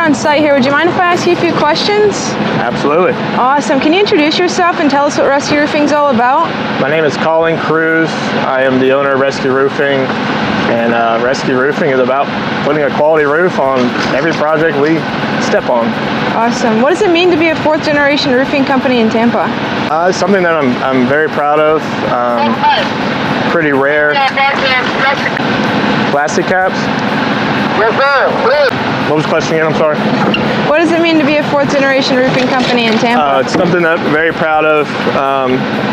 on site here. Would you mind if I ask you a few questions? Absolutely. Awesome. Can you introduce yourself and tell us what Rescue Roofing is all about? My name is Collin Kruse. I am the owner of Rescue Roofing, and Rescue Roofing is about putting a quality roof on every project we step on. Awesome. What does it mean to be a fourth generation roofing company in Tampa? It's something that I'm very proud of. Pretty rare. Plastic caps? What was the question again? I'm sorry. What does it mean to be a fourth generation roofing company in Tampa? It's something that I'm very proud of.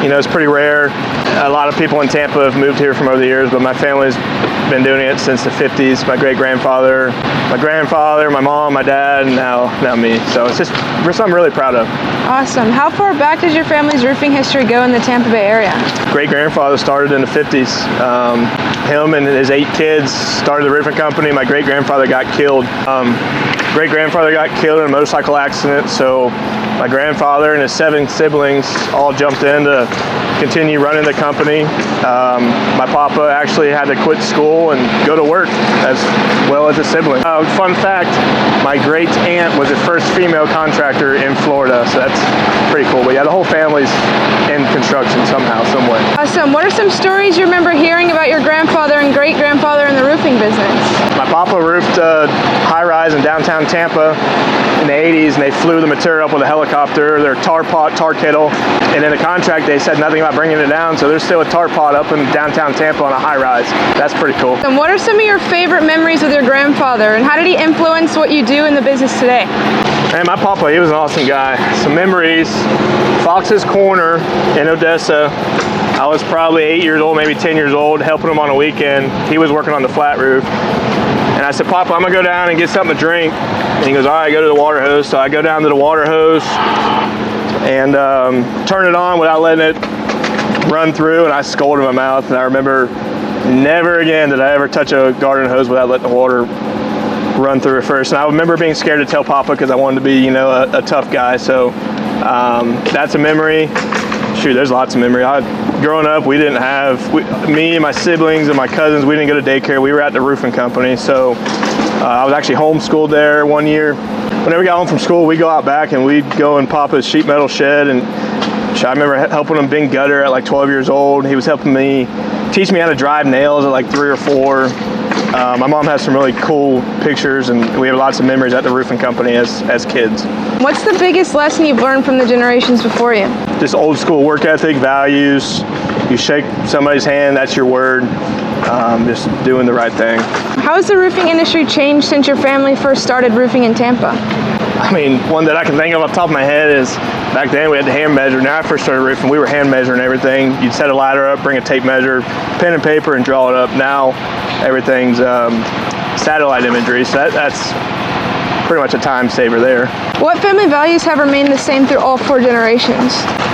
It's pretty rare. A lot of people in Tampa have moved here from over the years, but my family's been doing it since the 50s. My great-grandfather, my grandfather, my mom, my dad, and now me. So it's something I'm really proud of. Awesome. How far back does your family's roofing history go in the Tampa Bay area? Great-grandfather started in the 50s. Him and his 8 kids started the roofing company. My great-grandfather got killed. Great-grandfather got killed in a motorcycle accident, so my grandfather and his 7 siblings all jumped in to continue running the company. My papa actually had to quit school and go to work as well as a sibling. Fun fact, my great aunt was the first female contractor in Florida, so that's pretty cool. But yeah, the whole family's in construction somehow, some way. Awesome. What are some stories you remember hearing about your grandfather and great-grandfather in the roofing business? My papa roofed a high-rise in downtown Tampa in the 80s, and they flew the material up with a helicopter, their tar pot, tar kettle, and in the contract they said nothing about bringing it down, so there's still a tar pot up in downtown Tampa on a high-rise. That's pretty cool. And what are some of your favorite memories with your grandfather, and how did he influence what you do in the business today? Man, my papa, he was an awesome guy. Some memories, Fox's Corner in Odessa. I was probably 8 years old, maybe 10 years old, helping him on a weekend. He was working on the flat roof. And I said, Papa, I'm gonna go down and get something to drink. And he goes, all right, go to the water hose. So I go down to the water hose and turn it on without letting it run through, and I scolded my mouth. And I remember never again did I ever touch a garden hose without letting the water run through it first. And I remember being scared to tell Papa because I wanted to be, a tough guy. So that's a memory. Shoot, there's lots of memory. Growing up, we didn't have, me and my siblings and my cousins, we didn't go to daycare. We were at the roofing company. So I was actually homeschooled there one year. Whenever we got home from school, we'd go out back and we'd go in Papa's sheet metal shed. And I remember helping him bend gutter at like 12 years old. He was helping me, teach me how to drive nails at like 3 or 4. My mom has some really cool pictures, and we have lots of memories at the roofing company as kids. What's the biggest lesson you've learned from the generations before you? Just old school work ethic, values. You shake somebody's hand, that's your word. Just doing the right thing. How has the roofing industry changed since your family first started roofing in Tampa? I mean, one that I can think of off the top of my head is back then we had to hand measure. Now I first started roofing, we were hand measuring everything. You'd set a ladder up, bring a tape measure, pen and paper, and draw it up. Now everything's satellite imagery, so that's pretty much a time saver there. What family values have remained the same through all 4 generations?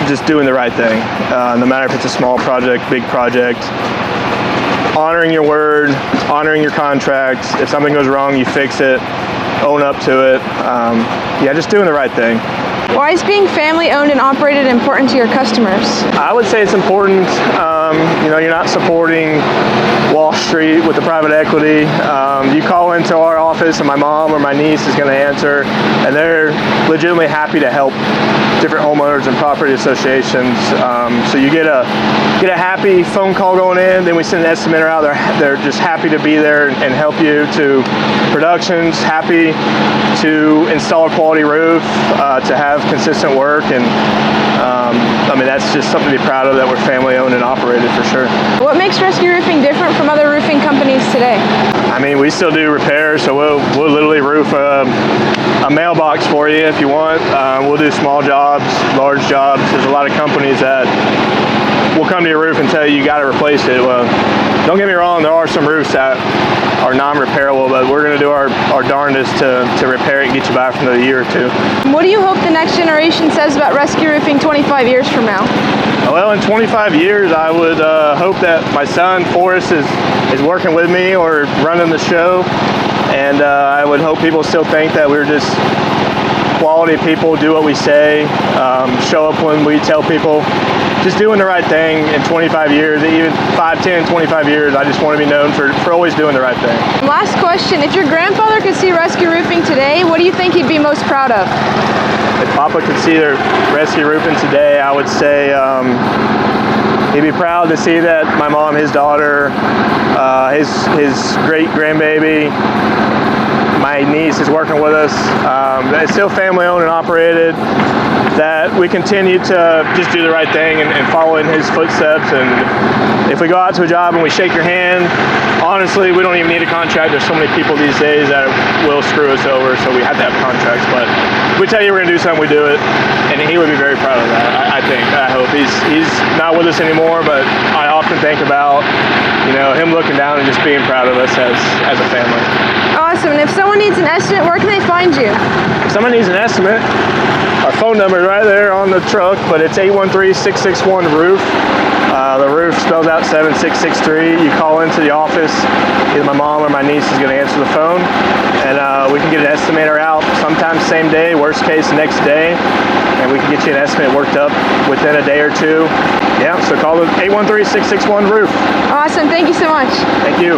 Just doing the right thing, no matter if it's a small project, big project. Honoring your word, honoring your contract. If something goes wrong, you fix it, own up to it. Just doing the right thing. Why is being family owned and operated important to your customers? I would say it's important. You're not supporting Wall Street with the private equity. You call into our office and my mom or my niece is going to answer, and they're legitimately happy to help different homeowners and property associations. So you get a happy phone call going in, then we send an estimator out. They're just happy to be there and help you, to productions, happy to install a quality roof, to have consistent work, and that's just something to be proud of, that we're family owned and operated for sure. What makes Rescue Roofing different from other roofing companies today? We still do repairs, so we'll literally roof a mailbox for you if you want. We'll do small jobs, large jobs. There's a lot of companies that will come to your roof and tell you got to replace it. Well, don't get me wrong, there are some roofs that are non-repairable, but we're going to do our darndest to repair it and get you back for another year or 2. What do you hope the next generation says about Rescue Roofing 25 years from now? Well, in 25 years, I would hope that my son, Forrest, is working with me or running the show, and I would hope people still think that we're just quality people, do what we say, show up when we tell people, just doing the right thing. In 25 years, even 5, 10, 25 years, I just want to be known for always doing the right thing. Last question, if your grandfather could see rescue roofing today, what do you think he'd be most proud of? If Papa could see the rescue roofing today, I would say he'd be proud to see that my mom, his daughter, his great grandbaby, my niece is working with us. It's still family owned and operated. That we continue to just do the right thing and follow in his footsteps. And if we go out to a job and we shake your hand, honestly, we don't even need a contract. There's so many people these days that will screw us over, so we have to have contracts. But if we tell you we're gonna do something, we do it. And he would be very proud of that. I think. I hope he's not with us anymore, but I often think about him looking down and just being proud of us as a family. Awesome. And if someone needs an estimate, where can they find you? If someone needs an estimate, our phone number is right there on the truck, but it's 813-661-ROOF. The roof spells out 7663. You call into the office, either my mom or my niece is going to answer the phone, and we can get an estimator out sometimes same day, worst case next day, and we can get you an estimate worked up within a day or two. Yeah, so call the 813-661-ROOF. Awesome. Thank you so much. Thank you.